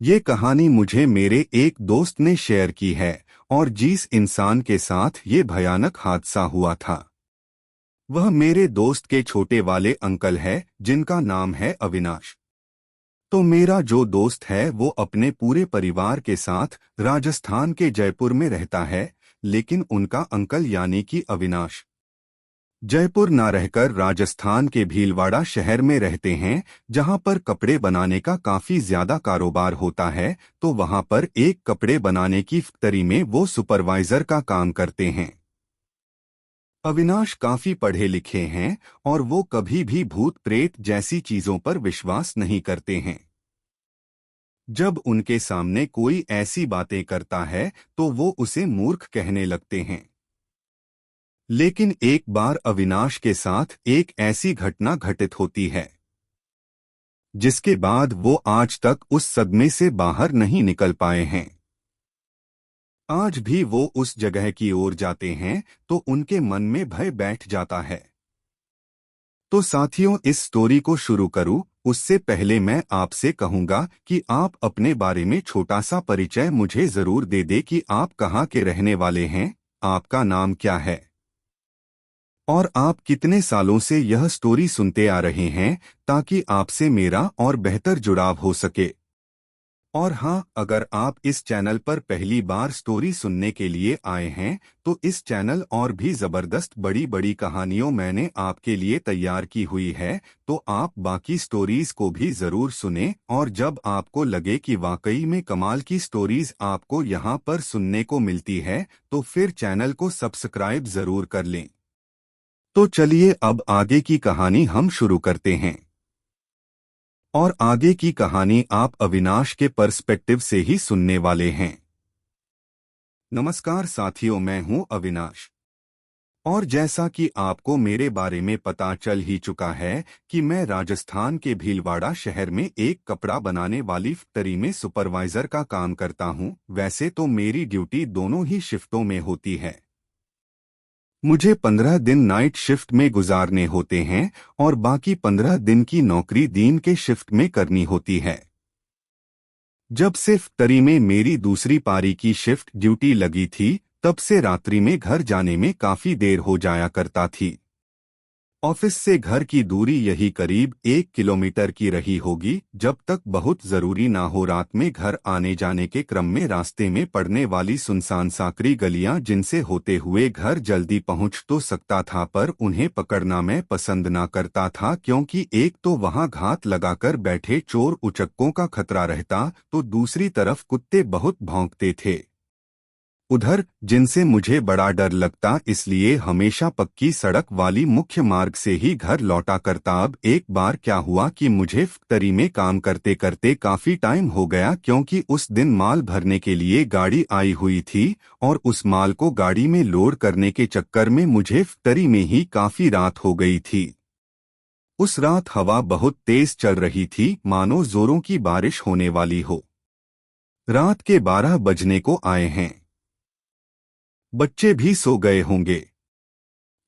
ये कहानी मुझे मेरे एक दोस्त ने शेयर की है और जिस इंसान के साथ ये भयानक हादसा हुआ था वह मेरे दोस्त के छोटे वाले अंकल है जिनका नाम है अविनाश। तो मेरा जो दोस्त है वो अपने पूरे परिवार के साथ राजस्थान के जयपुर में रहता है, लेकिन उनका अंकल यानी कि अविनाश जयपुर ना रहकर राजस्थान के भीलवाड़ा शहर में रहते हैं, जहां पर कपड़े बनाने का काफी ज्यादा कारोबार होता है। तो वहां पर एक कपड़े बनाने की फैक्ट्री में वो सुपरवाइजर का काम करते हैं। अविनाश काफी पढ़े लिखे हैं और वो कभी भी भूत प्रेत जैसी चीजों पर विश्वास नहीं करते हैं। जब उनके सामने कोई ऐसी बातें करता है तो वो उसे मूर्ख कहने लगते हैं। लेकिन एक बार अविनाश के साथ एक ऐसी घटना घटित होती है जिसके बाद वो आज तक उस सदमे से बाहर नहीं निकल पाए हैं। आज भी वो उस जगह की ओर जाते हैं तो उनके मन में भय बैठ जाता है। तो साथियों, इस स्टोरी को शुरू करूं उससे पहले मैं आपसे कहूंगा कि आप अपने बारे में छोटा सा परिचय मुझे जरूर दे दे कि आप कहाँ के रहने वाले हैं, आपका नाम क्या है और आप कितने सालों से यह स्टोरी सुनते आ रहे हैं, ताकि आपसे मेरा और बेहतर जुड़ाव हो सके। और हाँ, अगर आप इस चैनल पर पहली बार स्टोरी सुनने के लिए आए हैं तो इस चैनल और भी जबरदस्त बड़ी बड़ी कहानियों मैंने आपके लिए तैयार की हुई है, तो आप बाकी स्टोरीज को भी जरूर सुनें और जब आपको लगे कि वाकई में कमाल की स्टोरीज आपको यहाँ पर सुनने को मिलती है तो फिर चैनल को सब्सक्राइब जरूर कर लें। तो चलिए अब आगे की कहानी हम शुरू करते हैं और आगे की कहानी आप अविनाश के पर्सपेक्टिव से ही सुनने वाले हैं। नमस्कार साथियों, मैं हूं अविनाश और जैसा कि आपको मेरे बारे में पता चल ही चुका है कि मैं राजस्थान के भीलवाड़ा शहर में एक कपड़ा बनाने वाली फैक्ट्री में सुपरवाइजर का काम करता हूं। वैसे तो मेरी ड्यूटी दोनों ही शिफ्टों में होती है। मुझे 15 दिन नाइट शिफ्ट में गुजारने होते हैं और बाकी 15 दिन की नौकरी दिन के शिफ्ट में करनी होती है। जब से फैक्ट्री में मेरी दूसरी पारी की शिफ्ट ड्यूटी लगी थी तब से रात्रि में घर जाने में काफी देर हो जाया करता थी। ऑफिस से घर की दूरी यही करीब 1 किलोमीटर की रही होगी। जब तक बहुत जरूरी ना हो, रात में घर आने जाने के क्रम में रास्ते में पड़ने वाली सुनसान साकरी गलियां जिनसे होते हुए घर जल्दी पहुंच तो सकता था, पर उन्हें पकड़ना मैं पसंद ना करता था, क्योंकि एक तो वहां घात लगाकर बैठे चोर उचक्कों का खतरा रहता, तो दूसरी तरफ कुत्ते बहुत भौंकते थे उधर, जिनसे मुझे बड़ा डर लगता, इसलिए हमेशा पक्की सड़क वाली मुख्य मार्ग से ही घर लौटा करता। अब एक बार क्या हुआ कि मुझे फैक्ट्री में काम करते करते काफी टाइम हो गया, क्योंकि उस दिन माल भरने के लिए गाड़ी आई हुई थी और उस माल को गाड़ी में लोड करने के चक्कर में मुझे फैक्ट्री में ही काफी रात हो गई थी। उस रात हवा बहुत तेज चल रही थी, मानो जोरों की बारिश होने वाली हो। रात के 12 बजने को आए हैं। बच्चे भी सो गए होंगे।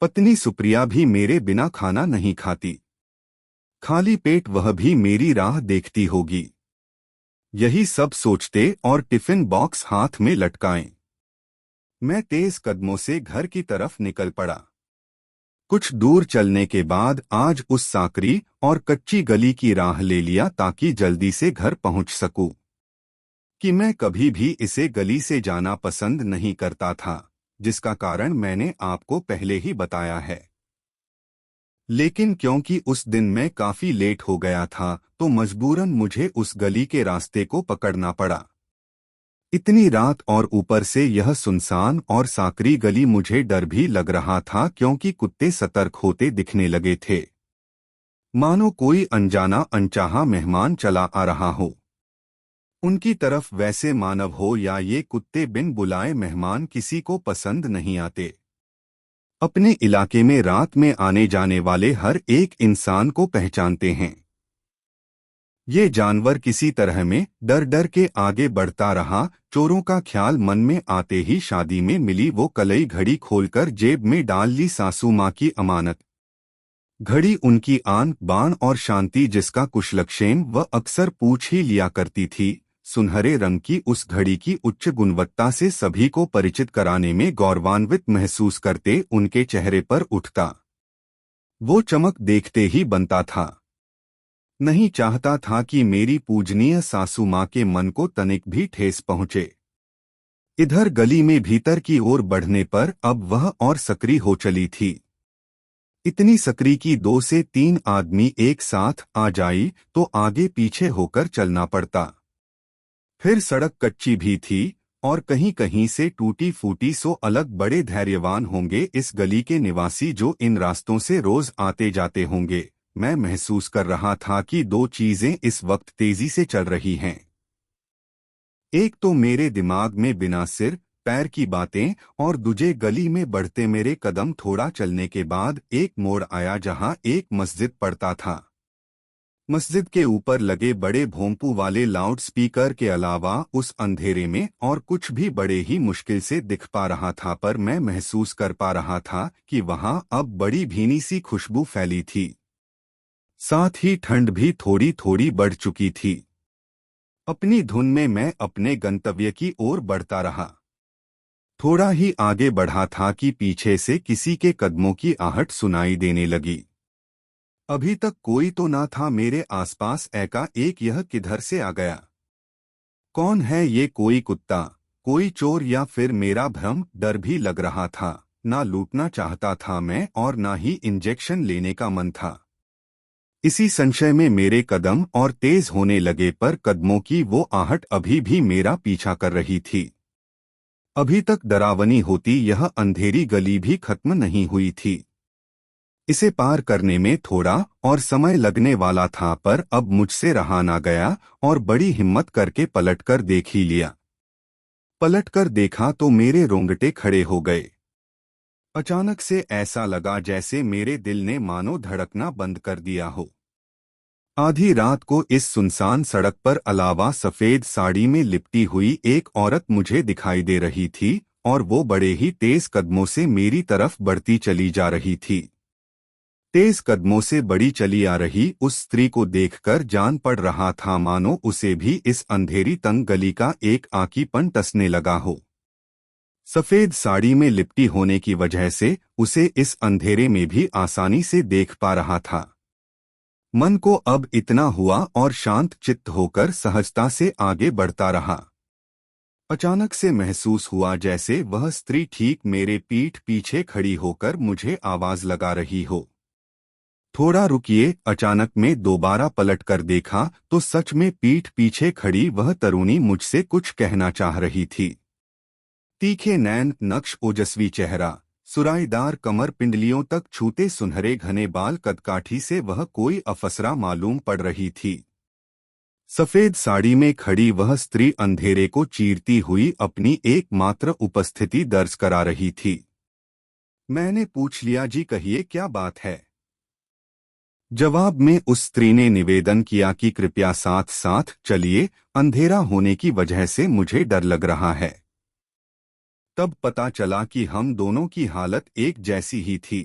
पत्नी सुप्रिया भी मेरे बिना खाना नहीं खाती। खाली पेट वह भी मेरी राह देखती होगी। यही सब सोचते और टिफिन बॉक्स हाथ में लटकाएं, मैं तेज कदमों से घर की तरफ निकल पड़ा। कुछ दूर चलने के बाद आज उस साकरी और कच्ची गली की राह ले लिया ताकि जल्दी से घर पहुंच सकूं। कि मैं कभी भी इसे गली से जाना पसंद नहीं करता था, जिसका कारण मैंने आपको पहले ही बताया है। लेकिन क्योंकि उस दिन मैं काफी लेट हो गया था तो मजबूरन मुझे उस गली के रास्ते को पकड़ना पड़ा। इतनी रात और ऊपर से यह सुनसान और साकरी गली, मुझे डर भी लग रहा था क्योंकि कुत्ते सतर्क होते दिखने लगे थे, मानो कोई अनजाना अनचाहा मेहमान चला आ रहा हो उनकी तरफ। वैसे मानव हो या ये कुत्ते, बिन बुलाए मेहमान किसी को पसंद नहीं आते। अपने इलाके में रात में आने जाने वाले हर एक इंसान को पहचानते हैं। ये जानवर किसी तरह में डर डर के आगे बढ़ता रहा। चोरों का ख्याल मन में आते ही शादी में मिली वो कलई घड़ी खोलकर जेब में डाल ली सासू माँ की अमानत। घड़ी उनकी आन बाण और शांति, जिसका कुशलक्षेम वह अक्सर पूछ ही लिया करती थी। सुनहरे रंग की उस घड़ी की उच्च गुणवत्ता से सभी को परिचित कराने में गौरवान्वित महसूस करते उनके चेहरे पर उठता वो चमक देखते ही बनता था। नहीं चाहता था कि मेरी पूजनीय सासू माँ के मन को तनिक भी ठेस पहुँचे। इधर गली में भीतर की ओर बढ़ने पर अब वह और सक्रिय हो चली थी। इतनी सक्रिय कि 2 से 3 आदमी एक साथ आ जाई तो आगे पीछे होकर चलना पड़ता। फिर सड़क कच्ची भी थी और कहीं कहीं से टूटी फूटी, सो अलग बड़े धैर्यवान होंगे इस गली के निवासी जो इन रास्तों से रोज आते जाते होंगे। मैं महसूस कर रहा था कि 2 चीजें इस वक्त तेजी से चल रही हैं। एक तो मेरे दिमाग में बिना सिर पैर की बातें, और दूजे गली में बढ़ते मेरे कदम। थोड़ा चलने के बाद एक मोड़ आया जहां एक मस्जिद पड़ता था। मस्जिद के ऊपर लगे बड़े भोंपू वाले लाउड स्पीकर के अलावा उस अंधेरे में और कुछ भी बड़े ही मुश्किल से दिख पा रहा था, पर मैं महसूस कर पा रहा था कि वहां अब बड़ी भीनी सी खुशबू फैली थी। साथ ही ठंड भी थोड़ी थोड़ी बढ़ चुकी थी। अपनी धुन में मैं अपने गंतव्य की ओर बढ़ता रहा। थोड़ा ही आगे बढ़ा था कि पीछे से किसी के कदमों की आहट सुनाई देने लगी। अभी तक कोई तो ना था मेरे आसपास, एकाएक यह किधर से आ गया? कौन है ये? कोई कुत्ता, कोई चोर, या फिर मेरा भ्रम? डर भी लग रहा था। ना लूटना चाहता था मैं और ना ही इंजेक्शन लेने का मन था। इसी संशय में मेरे कदम और तेज होने लगे, पर कदमों की वो आहट अभी भी मेरा पीछा कर रही थी। अभी तक डरावनी होती यह अंधेरी गली भी खत्म नहीं हुई थी। इसे पार करने में थोड़ा और समय लगने वाला था, पर अब मुझसे रहा ना गया और बड़ी हिम्मत करके पलटकर देख ही लिया। पलटकर देखा तो मेरे रोंगटे खड़े हो गए। अचानक से ऐसा लगा जैसे मेरे दिल ने मानो धड़कना बंद कर दिया हो। आधी रात को इस सुनसान सड़क पर अलावा सफेद साड़ी में लिपटी हुई एक औरत मुझे दिखाई दे रही थी, और वो बड़े ही तेज कदमों से मेरी तरफ बढ़ती चली जा रही थी। तेज कदमों से बड़ी चली आ रही उस स्त्री को देखकर जान पड़ रहा था मानो उसे भी इस अंधेरी तंग गली का एक आकीपन टसने लगा हो। सफेद साड़ी में लिपटी होने की वजह से उसे इस अंधेरे में भी आसानी से देख पा रहा था। मन को अब इतना हुआ और शांत चित्त होकर सहजता से आगे बढ़ता रहा। अचानक से महसूस हुआ जैसे वह स्त्री ठीक मेरे पीठ पीछे खड़ी होकर मुझे आवाज लगा रही हो, थोड़ा रुकिए। अचानक मैं दोबारा पलट कर देखा तो सच में पीठ पीछे खड़ी वह तरुणी मुझसे कुछ कहना चाह रही थी। तीखे नैन, नक्श ओजस्वी चेहरा, सुराईदार कमर, पिंडलियों तक छूते सुनहरे घने बाल, कदकाठी से वह कोई अफसरा मालूम पड़ रही थी। सफेद साड़ी में खड़ी वह स्त्री अंधेरे को चीरती हुई अपनी एकमात्र उपस्थिति दर्ज करा रही थी। मैंने पूछ लिया, जी कहिए क्या बात है? जवाब में उस स्त्री ने निवेदन किया कि कृपया साथ साथ चलिए, अंधेरा होने की वजह से मुझे डर लग रहा है। तब पता चला कि हम दोनों की हालत एक जैसी ही थी।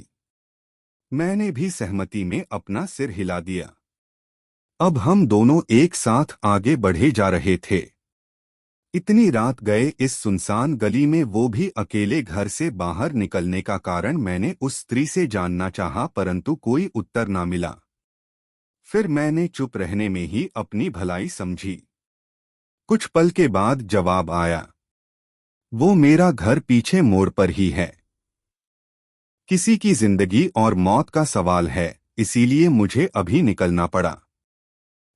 मैंने भी सहमति में अपना सिर हिला दिया। अब हम दोनों एक साथ आगे बढ़े जा रहे थे। इतनी रात गए इस सुनसान गली में, वो भी अकेले। घर से बाहर निकलने का कारण मैंने उस स्त्री से जानना चाहा, परंतु कोई उत्तर ना मिला। फिर मैंने चुप रहने में ही अपनी भलाई समझी। कुछ पल के बाद जवाब आया, वो मेरा घर पीछे मोड़ पर ही है। किसी की जिंदगी और मौत का सवाल है, इसीलिए मुझे अभी निकलना पड़ा।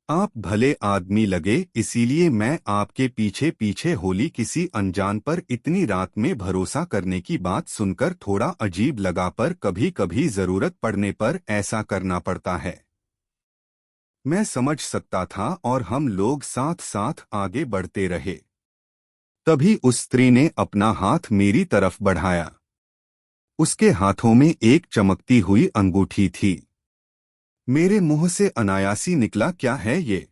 आप भले आदमी लगे, इसीलिए मैं आपके पीछे पीछे होली। किसी अनजान पर इतनी रात में भरोसा करने की बात सुनकर थोड़ा अजीब लगा, पर कभी कभी जरूरत पड़ने पर ऐसा करना पड़ता है। मैं समझ सकता था और हम लोग साथ साथ आगे बढ़ते रहे। तभी उस स्त्री ने अपना हाथ मेरी तरफ बढ़ाया। उसके हाथों में एक चमकती हुई अंगूठी थी। मेरे मुंह से अनायासी निकला, क्या है ये?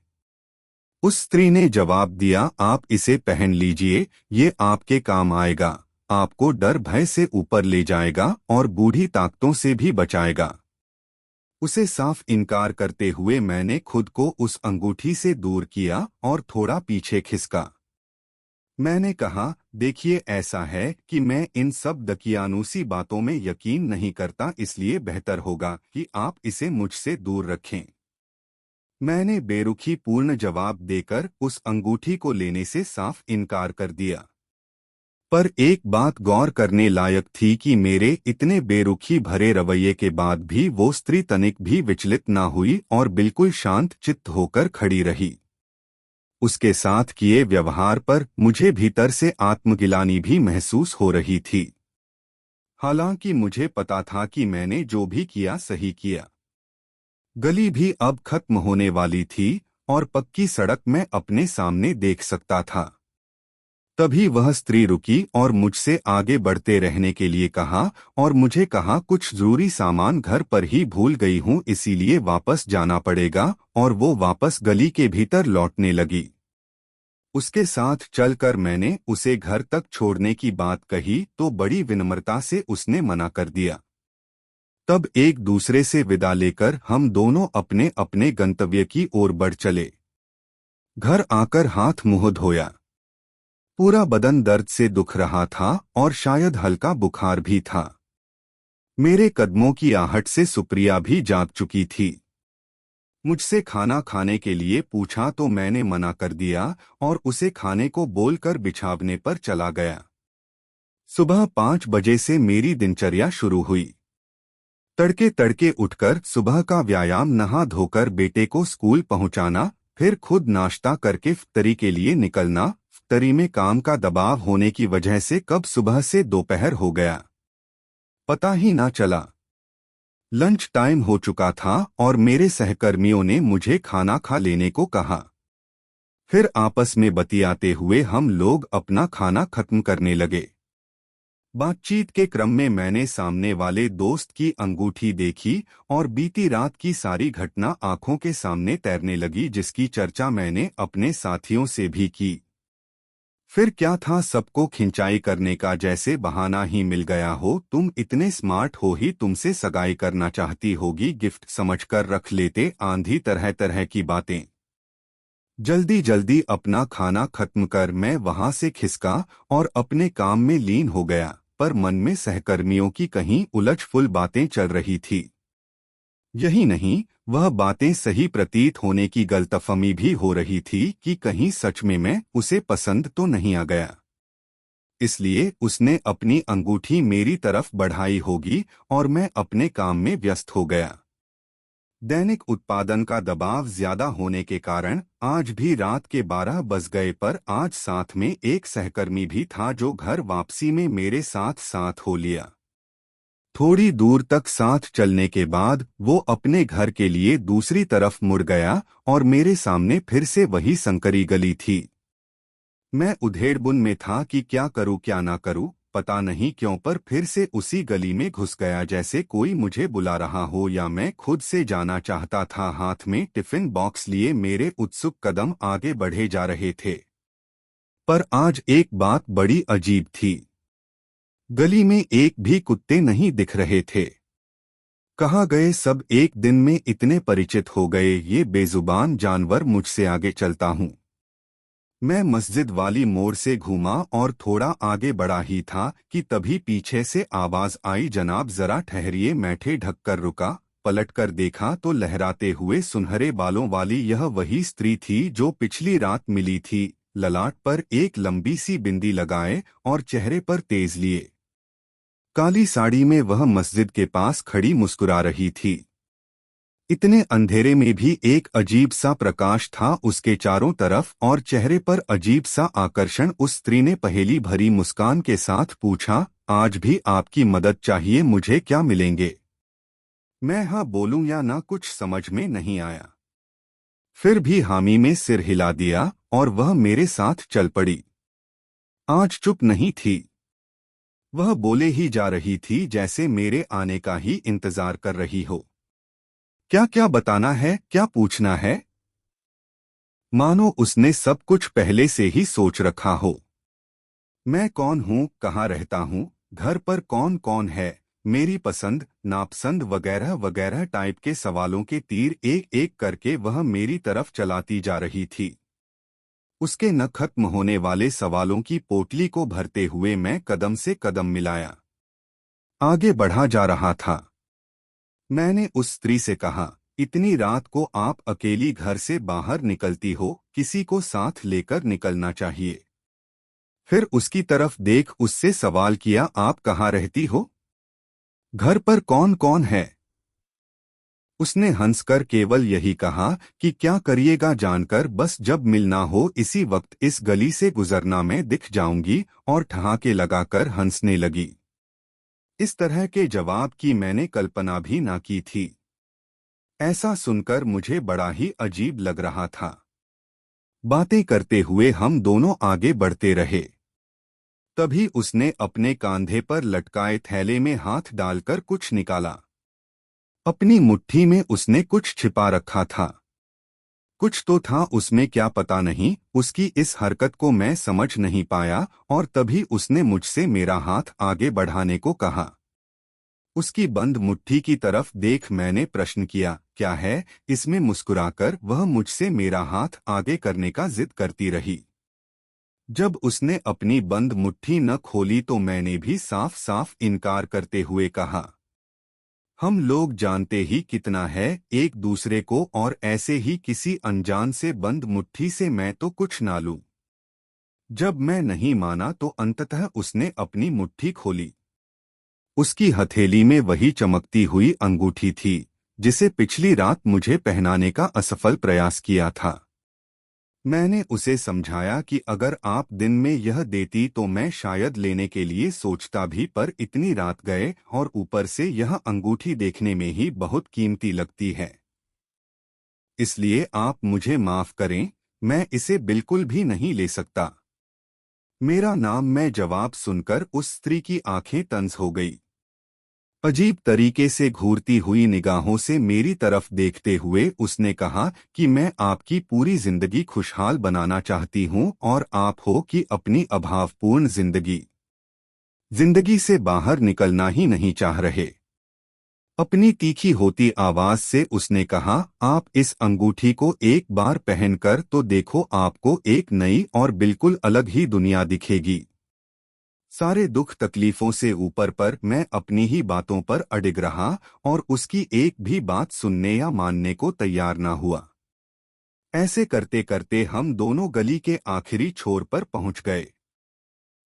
उस स्त्री ने जवाब दिया, आप इसे पहन लीजिए, ये आपके काम आएगा, आपको डर भय से ऊपर ले जाएगा और बूढ़ी ताकतों से भी बचाएगा। उसे साफ इनकार करते हुए मैंने खुद को उस अंगूठी से दूर किया और थोड़ा पीछे खिसका। मैंने कहा, देखिए ऐसा है कि मैं इन सब दकियानूसी बातों में यकीन नहीं करता, इसलिए बेहतर होगा कि आप इसे मुझसे दूर रखें। मैंने बेरुखी पूर्ण जवाब देकर उस अंगूठी को लेने से साफ इनकार कर दिया। पर एक बात गौर करने लायक थी कि मेरे इतने बेरुखी भरे रवैये के बाद भी वो स्त्री तनिक भी विचलित न हुई और बिल्कुल शांत चित्त होकर खड़ी रही। उसके साथ किए व्यवहार पर मुझे भीतर से आत्मगिलानी भी महसूस हो रही थी। हालांकि मुझे पता था कि मैंने जो भी किया सही किया। गली भी अब खत्म होने वाली थी और पक्की सड़क मैं अपने सामने देख सकता था। तभी वह स्त्री रुकी और मुझसे आगे बढ़ते रहने के लिए कहा और मुझे कहा, कुछ जरूरी सामान घर पर ही भूल गई हूँ, इसीलिए वापस जाना पड़ेगा। और वो वापस गली के भीतर लौटने लगी। उसके साथ चलकर मैंने उसे घर तक छोड़ने की बात कही तो बड़ी विनम्रता से उसने मना कर दिया। तब एक दूसरे से विदा लेकर हम दोनों अपने अपने गंतव्य की ओर बढ़ चले। घर आकर हाथ मुंह धोया। पूरा बदन दर्द से दुख रहा था और शायद हल्का बुखार भी था। मेरे कदमों की आहट से सुप्रिया भी जाग चुकी थी। मुझसे खाना खाने के लिए पूछा तो मैंने मना कर दिया और उसे खाने को बोलकर बिछावने पर चला गया। सुबह 5 बजे से मेरी दिनचर्या शुरू हुई। तड़के तड़के उठकर सुबह का व्यायाम, नहा धोकर बेटे को स्कूल पहुंचाना, फिर खुद नाश्ता करके इफ्तारी के लिए निकलना। इफ्तारी में काम का दबाव होने की वजह से कब सुबह से दोपहर हो गया पता ही ना चला। लंच टाइम हो चुका था और मेरे सहकर्मियों ने मुझे खाना खा लेने को कहा। फिर आपस में बतियाते हुए हम लोग अपना खाना खत्म करने लगे। बातचीत के क्रम में मैंने सामने वाले दोस्त की अंगूठी देखी और बीती रात की सारी घटना आंखों के सामने तैरने लगी, जिसकी चर्चा मैंने अपने साथियों से भी की। फिर क्या था, सबको खिंचाई करने का जैसे बहाना ही मिल गया हो। तुम इतने स्मार्ट हो ही तुमसे सगाई करना चाहती होगी, गिफ्ट समझकर रख लेते, आंधी तरह तरह की बातें। जल्दी जल्दी अपना खाना खत्म कर मैं वहां से खिसका और अपने काम में लीन हो गया, पर मन में सहकर्मियों की कहीं उलझ-पुलझ बातें चल रही थी। यही नहीं, वह बातें सही प्रतीत होने की गलतफहमी भी हो रही थी कि कहीं सच में मैं उसे पसंद तो नहीं आ गया। इसलिए उसने अपनी अंगूठी मेरी तरफ बढ़ाई होगी और मैं अपने काम में व्यस्त हो गया। दैनिक उत्पादन का दबाव ज्यादा होने के कारण आज भी रात के 12 बज गए, पर आज साथ में एक सहकर्मी भी था जो घर वापसी में मेरे साथ साथ हो लिया। थोड़ी दूर तक साथ चलने के बाद वो अपने घर के लिए दूसरी तरफ मुड़ गया और मेरे सामने फिर से वही संकरी गली थी। मैं उधेड़बुन में था कि क्या करूं क्या ना करूं, पता नहीं क्यों, पर फिर से उसी गली में घुस गया जैसे कोई मुझे बुला रहा हो या मैं खुद से जाना चाहता था। हाथ में टिफिन बॉक्स लिए मेरे उत्सुक कदम आगे बढ़े जा रहे थे। पर आज एक बात बड़ी अजीब थी। गली में एक भी कुत्ते नहीं दिख रहे थे। कहाँ गए सब, एक दिन में इतने परिचित हो गए ये बेजुबान जानवर। मुझसे आगे चलता हूँ। मैं मस्जिद वाली मोड़ से घूमा और थोड़ा आगे बढ़ा ही था कि तभी पीछे से आवाज आई, जनाब जरा ठहरिए। मैं ढककर रुका, पलटकर देखा तो लहराते हुए सुनहरे बालों वाली यह वही स्त्री थी जो पिछली रात मिली थी। ललाट पर एक लंबी सी बिंदी लगाए और चेहरे पर तेज लिए काली साड़ी में वह मस्जिद के पास खड़ी मुस्कुरा रही थी। इतने अंधेरे में भी एक अजीब सा प्रकाश था उसके चारों तरफ और चेहरे पर अजीब सा आकर्षण। उस स्त्री ने पहेली भरी मुस्कान के साथ पूछा, आज भी आपकी मदद चाहिए, मुझे क्या मिलेंगे? मैं हाँ बोलूं या ना कुछ समझ में नहीं आया। फिर भी हामी में सिर हिला दिया और वह मेरे साथ चल पड़ी। आज चुप नहीं थी। वह बोले ही जा रही थी जैसे मेरे आने का ही इंतजार कर रही हो। क्या क्या बताना है, क्या पूछना है? मानो उसने सब कुछ पहले से ही सोच रखा हो। मैं कौन हूँ, कहाँ रहता हूँ, घर पर कौन कौन है, मेरी पसंद नापसंद वगैरह वगैरह टाइप के सवालों के तीर एक एक करके वह मेरी तरफ चलाती जा रही थी। उसके न खत्म होने वाले सवालों की पोटली को भरते हुए मैं कदम से कदम मिलाया आगे बढ़ा जा रहा था। मैंने उस स्त्री से कहा, इतनी रात को आप अकेली घर से बाहर निकलती हो, किसी को साथ लेकर निकलना चाहिए। फिर उसकी तरफ देख उससे सवाल किया, आप कहाँ रहती हो? घर पर कौन कौन है? उसने हंसकर केवल यही कहा कि क्या करिएगा जानकर, बस जब मिलना हो इसी वक्त इस गली से गुजरना मैं दिख जाऊंगी, और ठहाके लगाकर हंसने लगी। इस तरह के जवाब की मैंने कल्पना भी ना की थी। ऐसा सुनकर मुझे बड़ा ही अजीब लग रहा था। बातें करते हुए हम दोनों आगे बढ़ते रहे। तभी उसने अपने कंधे पर लटकाए थैले में हाथ डालकर कुछ निकाला। अपनी मुट्ठी में उसने कुछ छिपा रखा था। कुछ तो था उसमें, क्या पता नहीं। उसकी इस हरकत को मैं समझ नहीं पाया और तभी उसने मुझसे मेरा हाथ आगे बढ़ाने को कहा। उसकी बंद मुट्ठी की तरफ देख मैंने प्रश्न किया, क्या है इसमें? मुस्कुराकर वह मुझसे मेरा हाथ आगे करने का जिद करती रही। जब उसने अपनी बंद मुट्ठी न खोली तो मैंने भी साफ साफ इनकार करते हुए कहा, हम लोग जानते ही कितना है एक दूसरे को, और ऐसे ही किसी अनजान से बंद मुट्ठी से मैं तो कुछ ना लूं। जब मैं नहीं माना तो अंततः उसने अपनी मुट्ठी खोली। उसकी हथेली में वही चमकती हुई अंगूठी थी जिसे पिछली रात मुझे पहनाने का असफल प्रयास किया था। मैंने उसे समझाया कि अगर आप दिन में यह देती तो मैं शायद लेने के लिए सोचता भी, पर इतनी रात गए और ऊपर से यह अंगूठी देखने में ही बहुत कीमती लगती है, इसलिए आप मुझे माफ करें, मैं इसे बिल्कुल भी नहीं ले सकता। मेरा नाम मैं जवाब सुनकर उस स्त्री की आंखें तंज हो गई। अजीब तरीके से घूरती हुई निगाहों से मेरी तरफ देखते हुए उसने कहा कि मैं आपकी पूरी जिंदगी खुशहाल बनाना चाहती हूं और आप हो कि अपनी अभावपूर्ण जिंदगी से बाहर निकलना ही नहीं चाह रहे। अपनी तीखी होती आवाज से उसने कहा, आप इस अंगूठी को एक बार पहनकर तो देखो, आपको एक नई और बिल्कुल अलग ही दुनिया दिखेगी। सारे दुख तकलीफों से ऊपर पर मैं अपनी ही बातों पर अडिग रहा और उसकी एक भी बात सुनने या मानने को तैयार ना हुआ। ऐसे करते करते हम दोनों गली के आखिरी छोर पर पहुंच गए।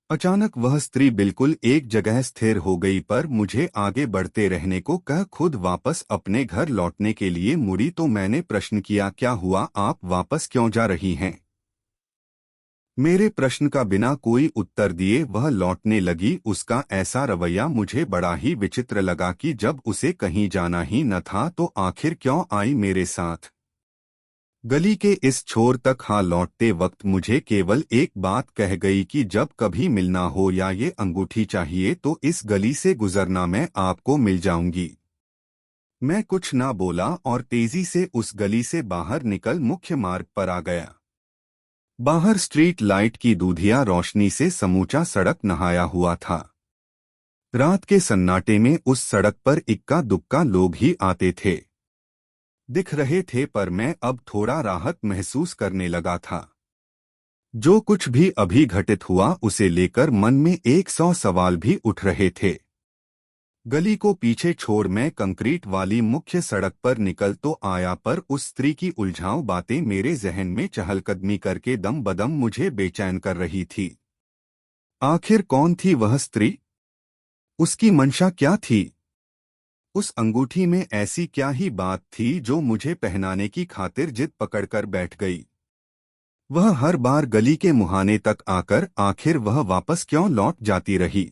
अचानक वह स्त्री बिल्कुल एक जगह स्थिर हो गई, पर मुझे आगे बढ़ते रहने को कह खुद वापस अपने घर लौटने के लिए मुड़ी तो मैंने प्रश्न किया, क्या हुआ, आप वापस क्यों जा रही हैं? मेरे प्रश्न का बिना कोई उत्तर दिए वह लौटने लगी। उसका ऐसा रवैया मुझे बड़ा ही विचित्र लगा कि जब उसे कहीं जाना ही न था तो आखिर क्यों आई मेरे साथ। गली के इस छोर तक लौटते वक्त मुझे केवल एक बात कह गई कि जब कभी मिलना हो या ये अंगूठी चाहिए तो इस गली से गुजरना, मैं आपको मिल जाऊंगी। मैं कुछ ना बोला और तेजी से उस गली से बाहर निकल मुख्य मार्ग पर आ गया। बाहर स्ट्रीट लाइट की दूधिया रोशनी से समूचा सड़क नहाया हुआ था। रात के सन्नाटे में उस सड़क पर इक्का दुक्का लोग ही आते थे, दिख रहे थे, पर मैं अब थोड़ा राहत महसूस करने लगा था। जो कुछ भी अभी घटित हुआ उसे लेकर मन में 100 सवाल भी उठ रहे थे। गली को पीछे छोड़ मैं कंक्रीट वाली मुख्य सड़क पर निकल तो आया, पर उस स्त्री की उलझाऊ बातें मेरे जहन में चहलकदमी करके दम बदम मुझे बेचैन कर रही थी। आखिर कौन थी वह स्त्री? उसकी मंशा क्या थी? उस अंगूठी में ऐसी क्या ही बात थी जो मुझे पहनाने की खातिर जिद पकड़कर बैठ गई? वह हर बार गली के मुहाने तक आकर आखिर वह वापस क्यों लौट जाती रही?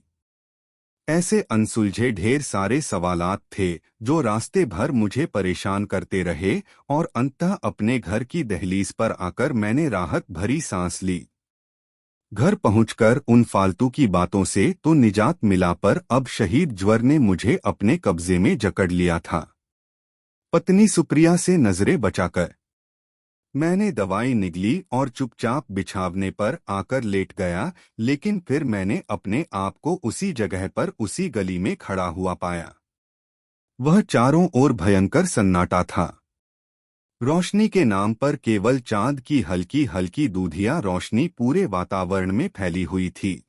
ऐसे अनसुलझे ढेर सारे सवालात थे जो रास्ते भर मुझे परेशान करते रहे, और अंततः अपने घर की दहलीज पर आकर मैंने राहत भरी सांस ली। घर पहुंचकर उन फालतू की बातों से तो निजात मिला, पर अब शहीद ज्वर ने मुझे अपने कब्जे में जकड़ लिया था। पत्नी सुप्रिया से नजरें बचाकर मैंने दवाई निगली और चुपचाप बिछावने पर आकर लेट गया, लेकिन फिर मैंने अपने आप को उसी जगह पर उसी गली में खड़ा हुआ पाया। वह चारों ओर भयंकर सन्नाटा था। रोशनी के नाम पर केवल चांद की हल्की हल्की दूधिया रोशनी पूरे वातावरण में फैली हुई थी।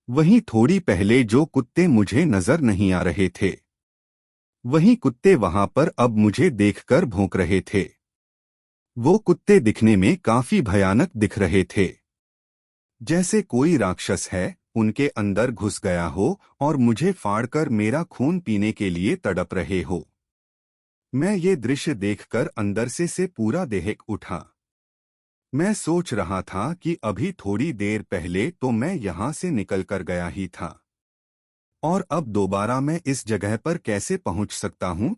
वहीं थोड़ी पहले जो कुत्ते मुझे नजर नहीं आ रहे थे, वहीं कुत्ते वहां पर अब मुझे देखकर भौंक रहे थे। वो कुत्ते दिखने में काफी भयानक दिख रहे थे, जैसे कोई राक्षस है उनके अंदर घुस गया हो और मुझे फाड़कर मेरा खून पीने के लिए तड़प रहे हो। मैं ये दृश्य देखकर अंदर से पूरा देहक उठा। मैं सोच रहा था कि अभी थोड़ी देर पहले तो मैं यहां से निकल कर गया ही था, और अब दोबारा मैं इस जगह पर कैसे पहुंच सकता हूं।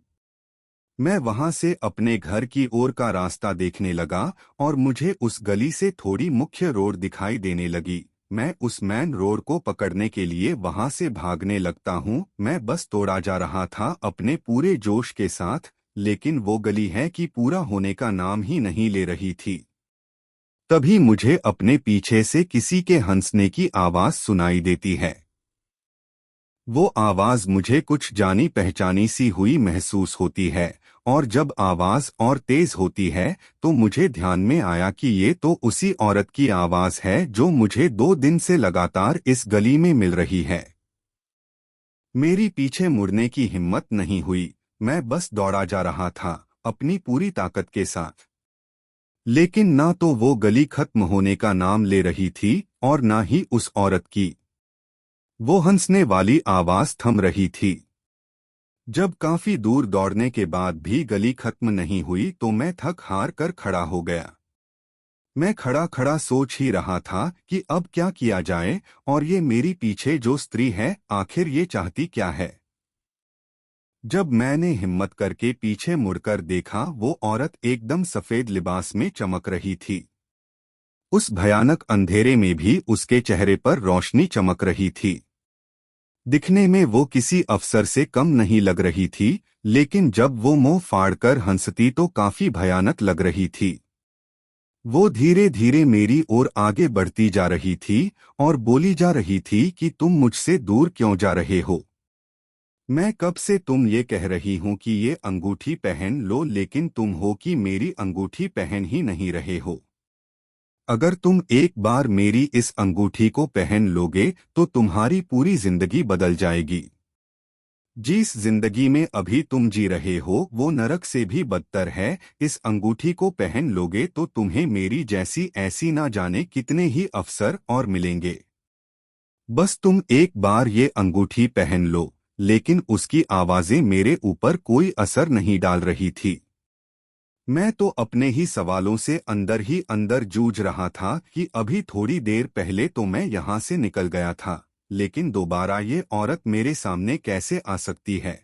मैं वहां से अपने घर की ओर का रास्ता देखने लगा और मुझे उस गली से थोड़ी मुख्य रोड दिखाई देने लगी। मैं उस मेन रोड को पकड़ने के लिए वहां से भागने लगता हूं। मैं बस दौड़ा जा रहा था अपने पूरे जोश के साथ, लेकिन वो गली है कि पूरा होने का नाम ही नहीं ले रही थी। तभी मुझे अपने पीछे से किसी के हंसने की आवाज सुनाई देती है। वो आवाज मुझे कुछ जानी पहचानी सी हुई महसूस होती है, और जब आवाज और तेज होती है तो मुझे ध्यान में आया कि ये तो उसी औरत की आवाज है जो मुझे 2 दिन से लगातार इस गली में मिल रही है। मेरी पीछे मुड़ने की हिम्मत नहीं हुई। मैं बस दौड़ा जा रहा था अपनी पूरी ताकत के साथ, लेकिन ना तो वो गली खत्म होने का नाम ले रही थी और ना ही उस औरत की वो हंसने वाली आवाज थम रही थी। जब काफी दूर दौड़ने के बाद भी गली खत्म नहीं हुई तो मैं थक हार कर खड़ा हो गया। मैं खड़ा खड़ा सोच ही रहा था कि अब क्या किया जाए, और ये मेरी पीछे जो स्त्री है आखिर ये चाहती क्या है। जब मैंने हिम्मत करके पीछे मुड़कर देखा, वो औरत एकदम सफेद लिबास में चमक रही थी। उस भयानक अंधेरे में भी उसके चेहरे पर रोशनी चमक रही थी। दिखने में वो किसी अफसर से कम नहीं लग रही थी, लेकिन जब वो मुंह फाड़कर हंसती तो काफी भयानक लग रही थी। वो धीरे धीरे मेरी ओर आगे बढ़ती जा रही थी और बोली जा रही थी कि तुम मुझसे दूर क्यों जा रहे हो। मैं कब से तुम ये कह रही हूं कि ये अंगूठी पहन लो, लेकिन तुम हो कि मेरी अंगूठी पहन ही नहीं रहे हो। अगर तुम एक बार मेरी इस अंगूठी को पहन लोगे तो तुम्हारी पूरी जिंदगी बदल जाएगी। जिस जिंदगी में अभी तुम जी रहे हो वो नरक से भी बदतर है। इस अंगूठी को पहन लोगे तो तुम्हें मेरी जैसी ऐसी ना जाने कितने ही अफसर और मिलेंगे। बस तुम एक बार ये अंगूठी पहन लो। लेकिन उसकी आवाजें मेरे ऊपर कोई असर नहीं डाल रही थी। मैं तो अपने ही सवालों से अंदर ही अंदर जूझ रहा था कि अभी थोड़ी देर पहले तो मैं यहाँ से निकल गया था, लेकिन दोबारा ये औरत मेरे सामने कैसे आ सकती है।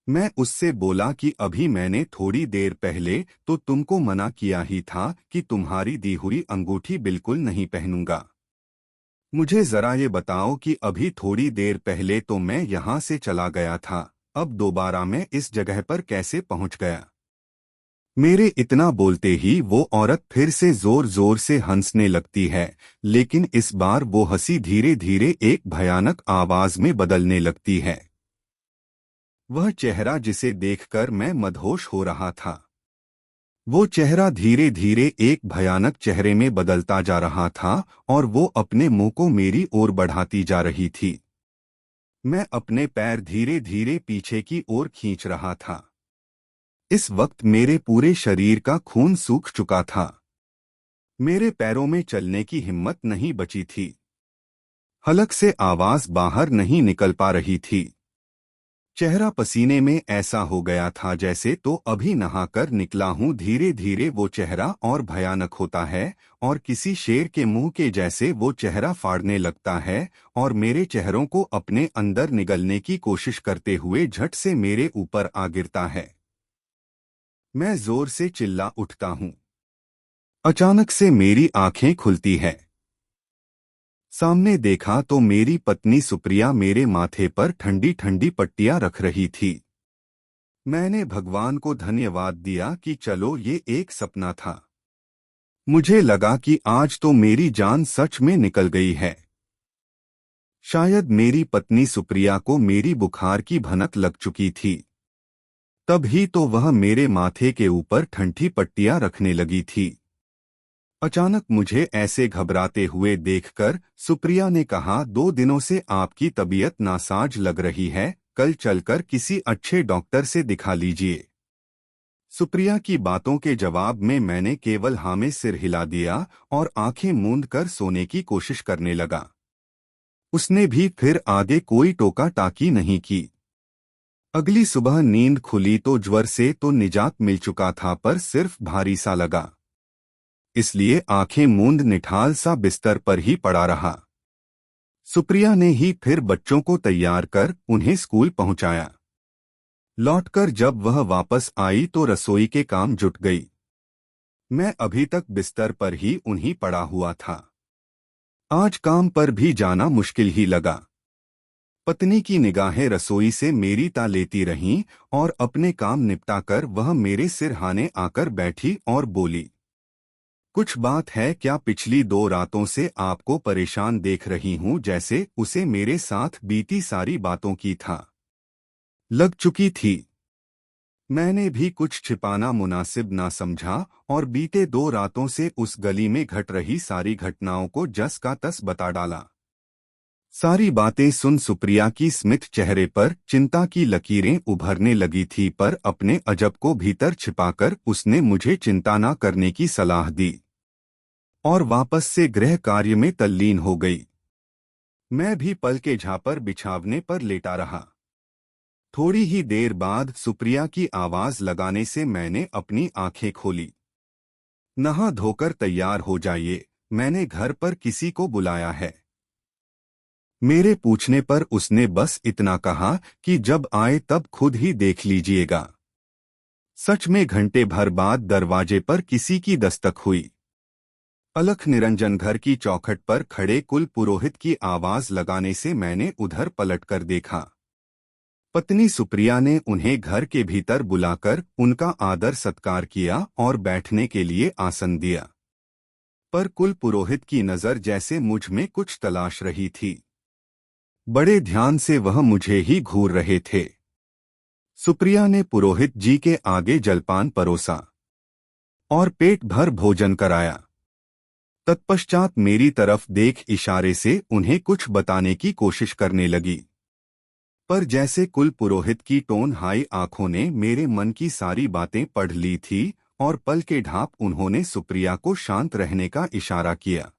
मैं उससे बोला कि अभी मैंने थोड़ी देर पहले तो तुमको मना किया ही था कि तुम्हारी दी हुई अंगूठी बिल्कुल नहीं पहनूंगा। मुझे जरा ये बताओ कि अभी थोड़ी देर पहले तो मैं यहाँ से चला गया था, अब दोबारा मैं इस जगह पर कैसे पहुँच गया। मेरे इतना बोलते ही वो औरत फिर से जोर जोर से हंसने लगती है, लेकिन इस बार वो हंसी धीरे धीरे एक भयानक आवाज में बदलने लगती है। वह चेहरा जिसे देखकर मैं मदहोश हो रहा था, वो चेहरा धीरे धीरे एक भयानक चेहरे में बदलता जा रहा था और वो अपने मुंह को मेरी ओर बढ़ाती जा रही थी। मैं अपने पैर धीरे धीरे पीछे की ओर खींच रहा था। इस वक्त मेरे पूरे शरीर का खून सूख चुका था। मेरे पैरों में चलने की हिम्मत नहीं बची थी। हलक से आवाज बाहर नहीं निकल पा रही थी। चेहरा पसीने में ऐसा हो गया था जैसे तो अभी नहाकर निकला हूं। धीरे धीरे वो चेहरा और भयानक होता है और किसी शेर के मुंह के जैसे वो चेहरा फाड़ने लगता है और मेरे चेहरों को अपने अंदर निगलने की कोशिश करते हुए झट से मेरे ऊपर आ गिरता है। मैं जोर से चिल्ला उठता हूं। अचानक से मेरी आंखें खुलती है। सामने देखा तो मेरी पत्नी सुप्रिया मेरे माथे पर ठंडी ठंडी पट्टियां रख रही थी। मैंने भगवान को धन्यवाद दिया कि चलो ये एक सपना था। मुझे लगा कि आज तो मेरी जान सच में निकल गई है। शायद मेरी पत्नी सुप्रिया को मेरी बुखार की भनक लग चुकी थी। तब ही तो वह मेरे माथे के ऊपर ठंडी पट्टियां रखने लगी थी। अचानक मुझे ऐसे घबराते हुए देखकर सुप्रिया ने कहा, 2 दिनों से आपकी तबीयत नासाज लग रही है, कल चलकर किसी अच्छे डॉक्टर से दिखा लीजिए। सुप्रिया की बातों के जवाब में मैंने केवल हाँ में सिर हिला दिया और आंखें मूंद कर सोने की कोशिश करने लगा। उसने भी फिर आगे कोई टोका टाकी नहीं की। अगली सुबह नींद खुली तो ज्वर से तो निजात मिल चुका था, पर सिर्फ भारी सा लगा। इसलिए आंखें मूंद निठाल सा बिस्तर पर ही पड़ा रहा। सुप्रिया ने ही फिर बच्चों को तैयार कर उन्हें स्कूल पहुंचाया। लौटकर जब वह वापस आई तो रसोई के काम जुट गई। मैं अभी तक बिस्तर पर ही उन्हीं पड़ा हुआ था। आज काम पर भी जाना मुश्किल ही लगा। पत्नी की निगाहें रसोई से मेरी ता लेती रहीं और अपने काम निपटाकर वह मेरे सिरहाने आकर बैठी और बोली, कुछ बात है क्या? पिछली 2 रातों से आपको परेशान देख रही हूं, जैसे उसे मेरे साथ बीती सारी बातों की था लग चुकी थी। मैंने भी कुछ छिपाना मुनासिब ना समझा और बीते 2 रातों से उस गली में घट रही सारी घटनाओं को जस का तस बता डाला। सारी बातें सुन सुप्रिया की स्मित चेहरे पर चिंता की लकीरें उभरने लगी थी, पर अपने अजब को भीतर छिपाकर उसने मुझे चिंता न करने की सलाह दी और वापस से गृह कार्य में तल्लीन हो गई। मैं भी पल के झापर बिछावने पर लेटा रहा। थोड़ी ही देर बाद सुप्रिया की आवाज लगाने से मैंने अपनी आंखें खोली। नहा धोकर तैयार हो जाइए, मैंने घर पर किसी को बुलाया है। मेरे पूछने पर उसने बस इतना कहा कि जब आए तब खुद ही देख लीजिएगा। सच में घंटे भर बाद दरवाजे पर किसी की दस्तक हुई। अलख निरंजन घर की चौखट पर खड़े कुल पुरोहित की आवाज लगाने से मैंने उधर पलटकर देखा। पत्नी सुप्रिया ने उन्हें घर के भीतर बुलाकर उनका आदर सत्कार किया और बैठने के लिए आसन दिया। पर कुल पुरोहित की नजर जैसे मुझ में कुछ तलाश रही थी। बड़े ध्यान से वह मुझे ही घूर रहे थे। सुप्रिया ने पुरोहित जी के आगे जलपान परोसा और पेट भर भोजन कराया। तत्पश्चात मेरी तरफ देख इशारे से उन्हें कुछ बताने की कोशिश करने लगी, पर जैसे कुल पुरोहित की टोन हाई आंखों ने मेरे मन की सारी बातें पढ़ ली थी और पल के ढाप उन्होंने सुप्रिया को शांत रहने का इशारा किया।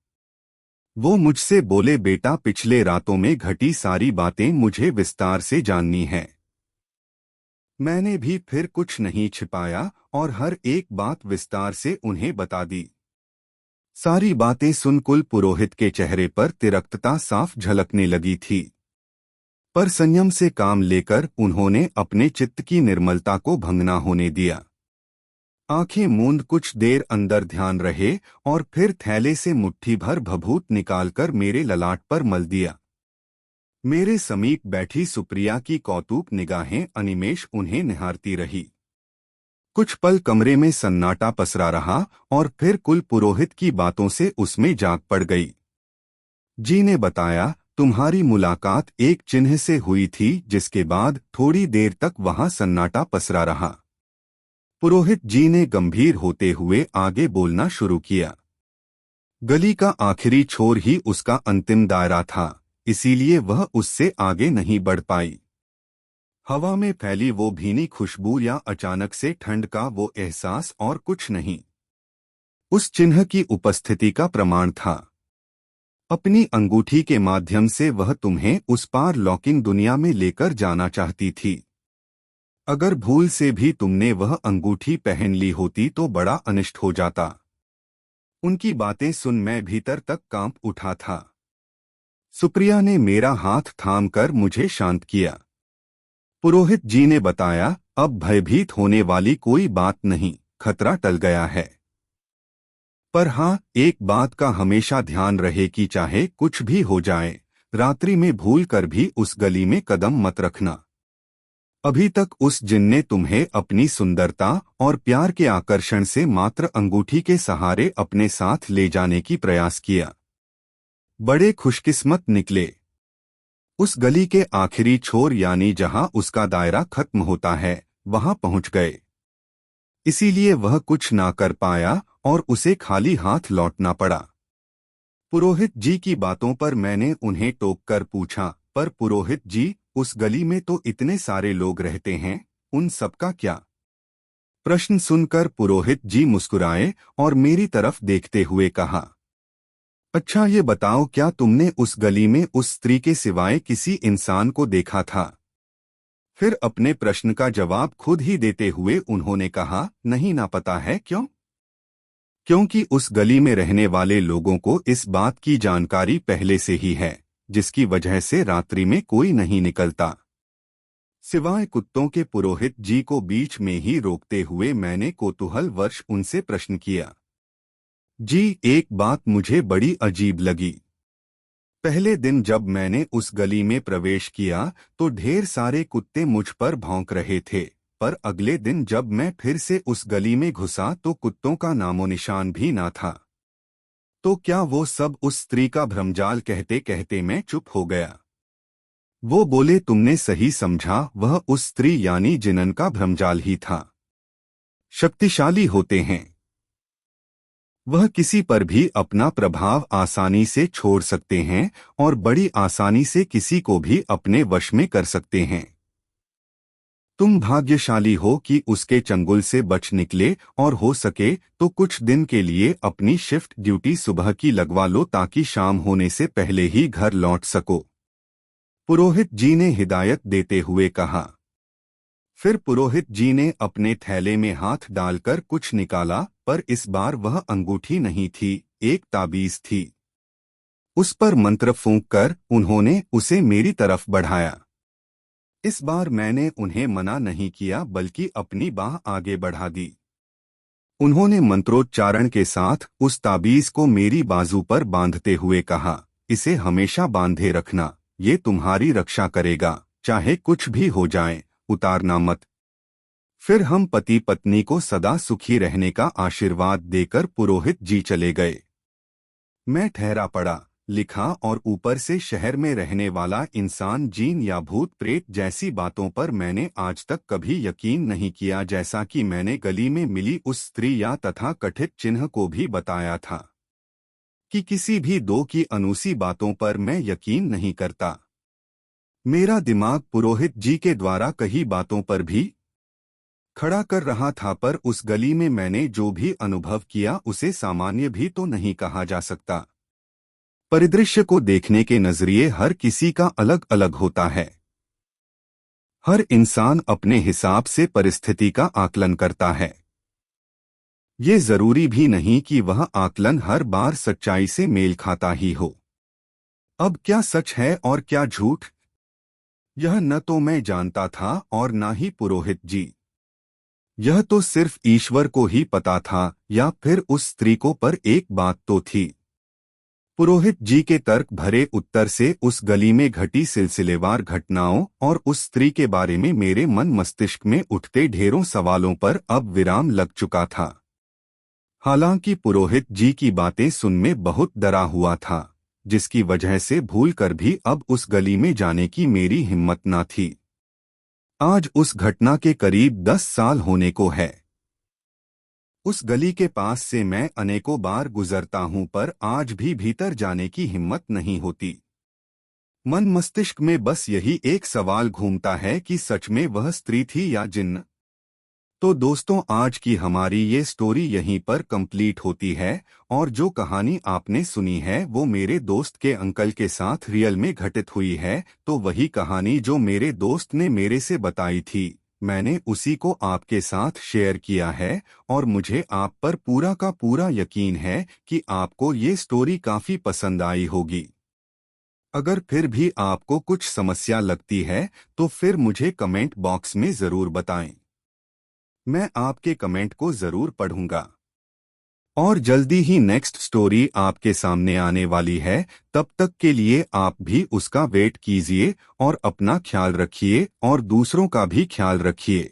वो मुझसे बोले, बेटा, पिछले रातों में घटी सारी बातें मुझे विस्तार से जाननी है। मैंने भी फिर कुछ नहीं छिपाया और हर एक बात विस्तार से उन्हें बता दी। सारी बातें सुन कुल पुरोहित के चेहरे पर तिरकता साफ झलकने लगी थी, पर संयम से काम लेकर उन्होंने अपने चित्त की निर्मलता को भंग न होने दिया। आंखें मूंद कुछ देर अंदर ध्यान रहे और फिर थैले से मुट्ठी भर भभूत निकालकर मेरे ललाट पर मल दिया। मेरे समीप बैठी सुप्रिया की कौतूक निगाहें अनिमेष उन्हें निहारती रही। कुछ पल कमरे में सन्नाटा पसरा रहा और फिर कुल पुरोहित की बातों से उसमें जाग पड़ गई। जी ने बताया, तुम्हारी मुलाकात एक चिन्ह से हुई थी, जिसके बाद थोड़ी देर तक वहां सन्नाटा पसरा रहा। पुरोहित जी ने गंभीर होते हुए आगे बोलना शुरू किया। गली का आखिरी छोर ही उसका अंतिम दायरा था, इसीलिए वह उससे आगे नहीं बढ़ पाई। हवा में फैली वो भीनी खुशबू या अचानक से ठंड का वो एहसास और कुछ नहीं, उस चिन्ह की उपस्थिति का प्रमाण था। अपनी अंगूठी के माध्यम से वह तुम्हें उस पार लौकिक दुनिया में लेकर जाना चाहती थी। अगर भूल से भी तुमने वह अंगूठी पहन ली होती तो बड़ा अनिष्ट हो जाता। उनकी बातें सुन मैं भीतर तक कांप उठा था। सुप्रिया ने मेरा हाथ थामकर मुझे शांत किया। पुरोहित जी ने बताया, अब भयभीत होने वाली कोई बात नहीं, खतरा टल गया है। पर हाँ, एक बात का हमेशा ध्यान रहे कि चाहे कुछ भी हो जाए, रात्रि में भूल कर भी उस गली में कदम मत रखना। अभी तक उस जिन ने तुम्हें अपनी सुंदरता और प्यार के आकर्षण से मात्र अंगूठी के सहारे अपने साथ ले जाने की प्रयास किया। बड़े खुशकिस्मत निकले। उस गली के आखिरी छोर यानी जहां उसका दायरा खत्म होता है वहां पहुंच गए। इसीलिए वह कुछ ना कर पाया और उसे खाली हाथ लौटना पड़ा। पुरोहित जी की बातों पर मैंने उन्हें टोक कर पूछा, पर पुरोहित जी, उस गली में तो इतने सारे लोग रहते हैं, उन सबका क्या? प्रश्न सुनकर पुरोहित जी मुस्कुराए और मेरी तरफ देखते हुए कहा, अच्छा ये बताओ, क्या तुमने उस गली में उस स्त्री के सिवाय किसी इंसान को देखा था? फिर अपने प्रश्न का जवाब खुद ही देते हुए उन्होंने कहा, नहीं ना पता है। क्यों? क्योंकि उस गली में रहने वाले लोगों को इस बात की जानकारी पहले से ही है, जिसकी वजह से रात्रि में कोई नहीं निकलता सिवाय कुत्तों के। पुरोहित जी को बीच में ही रोकते हुए मैंने कौतूहलवश उनसे प्रश्न किया, जी, एक बात मुझे बड़ी अजीब लगी। पहले दिन जब मैंने उस गली में प्रवेश किया तो ढेर सारे कुत्ते मुझ पर भौंक रहे थे, पर अगले दिन जब मैं फिर से उस गली में घुसा तो कुत्तों का नामो निशान भी ना था। तो क्या वो सब उस स्त्री का भ्रमजाल? कहते कहते मैं चुप हो गया। वो बोले, तुमने सही समझा, वह उस स्त्री यानी जिनन का भ्रमजाल ही था। शक्तिशाली होते हैं। वह किसी पर भी अपना प्रभाव आसानी से छोड़ सकते हैं और बड़ी आसानी से किसी को भी अपने वश में कर सकते हैं। तुम भाग्यशाली हो कि उसके चंगुल से बच निकले, और हो सके तो कुछ दिन के लिए अपनी शिफ्ट ड्यूटी सुबह की लगवा लो ताकि शाम होने से पहले ही घर लौट सको। पुरोहित जी ने हिदायत देते हुए कहा। फिर पुरोहित जी ने अपने थैले में हाथ डालकर कुछ निकाला, पर इस बार वह अंगूठी नहीं थी, एक ताबीज थी। उस पर मंत्र फूंककर उन्होंने उसे मेरी तरफ बढ़ाया। इस बार मैंने उन्हें मना नहीं किया बल्कि अपनी बाह आगे बढ़ा दी। उन्होंने मंत्रोच्चारण के साथ उस ताबीज को मेरी बाजू पर बांधते हुए कहा, इसे हमेशा बांधे रखना, ये तुम्हारी रक्षा करेगा, चाहे कुछ भी हो जाए, उतारना मत। फिर हम पति पत्नी को सदा सुखी रहने का आशीर्वाद देकर पुरोहित जी चले गए। मैं ठहरा पड़ा, लिखा, और ऊपर से शहर में रहने वाला इंसान जीन या भूत प्रेत जैसी बातों पर मैंने आज तक कभी यकीन नहीं किया, जैसा कि मैंने गली में मिली उस स्त्री या तथा कथित चिन्ह को भी बताया था कि किसी भी दो की अनूसी बातों पर मैं यकीन नहीं करता। मेरा दिमाग पुरोहित जी के द्वारा कही बातों पर भी खड़ा कर रहा था, पर उस गली में मैंने जो भी अनुभव किया उसे सामान्य भी तो नहीं कहा जा सकता। परिदृश्य को देखने के नजरिए हर किसी का अलग अलग होता है। हर इंसान अपने हिसाब से परिस्थिति का आकलन करता है। ये जरूरी भी नहीं कि वह आकलन हर बार सच्चाई से मेल खाता ही हो। अब क्या सच है और क्या झूठ, यह न तो मैं जानता था और न ही पुरोहित जी। यह तो सिर्फ ईश्वर को ही पता था, या फिर उस स्त्री को। पर एक बात तो थी, पुरोहित जी के तर्क भरे उत्तर से उस गली में घटी सिलसिलेवार घटनाओं और उस स्त्री के बारे में मेरे मन मस्तिष्क में उठते ढेरों सवालों पर अब विराम लग चुका था। हालांकि पुरोहित जी की बातें सुन में बहुत डरा हुआ था, जिसकी वजह से भूलकर भी अब उस गली में जाने की मेरी हिम्मत न थी। आज उस घटना के करीब 10 साल होने को है। उस गली के पास से मैं अनेकों बार गुजरता हूं, पर आज भी भीतर जाने की हिम्मत नहीं होती। मन मस्तिष्क में बस यही एक सवाल घूमता है कि सच में वह स्त्री थी या जिन्न। तो दोस्तों, आज की हमारी ये स्टोरी यहीं पर कंप्लीट होती है, और जो कहानी आपने सुनी है वो मेरे दोस्त के अंकल के साथ रियल में घटित हुई है। तो वही कहानी जो मेरे दोस्त ने मेरे से बताई थी, मैंने उसी को आपके साथ शेयर किया है, और मुझे आप पर पूरा का पूरा यकीन है कि आपको ये स्टोरी काफी पसंद आई होगी। अगर फिर भी आपको कुछ समस्या लगती है तो फिर मुझे कमेंट बॉक्स में जरूर बताएं। मैं आपके कमेंट को जरूर पढ़ूंगा। और जल्दी ही नेक्स्ट स्टोरी आपके सामने आने वाली है। तब तक के लिए आप भी उसका वेट कीजिए और अपना ख्याल रखिए और दूसरों का भी ख्याल रखिए।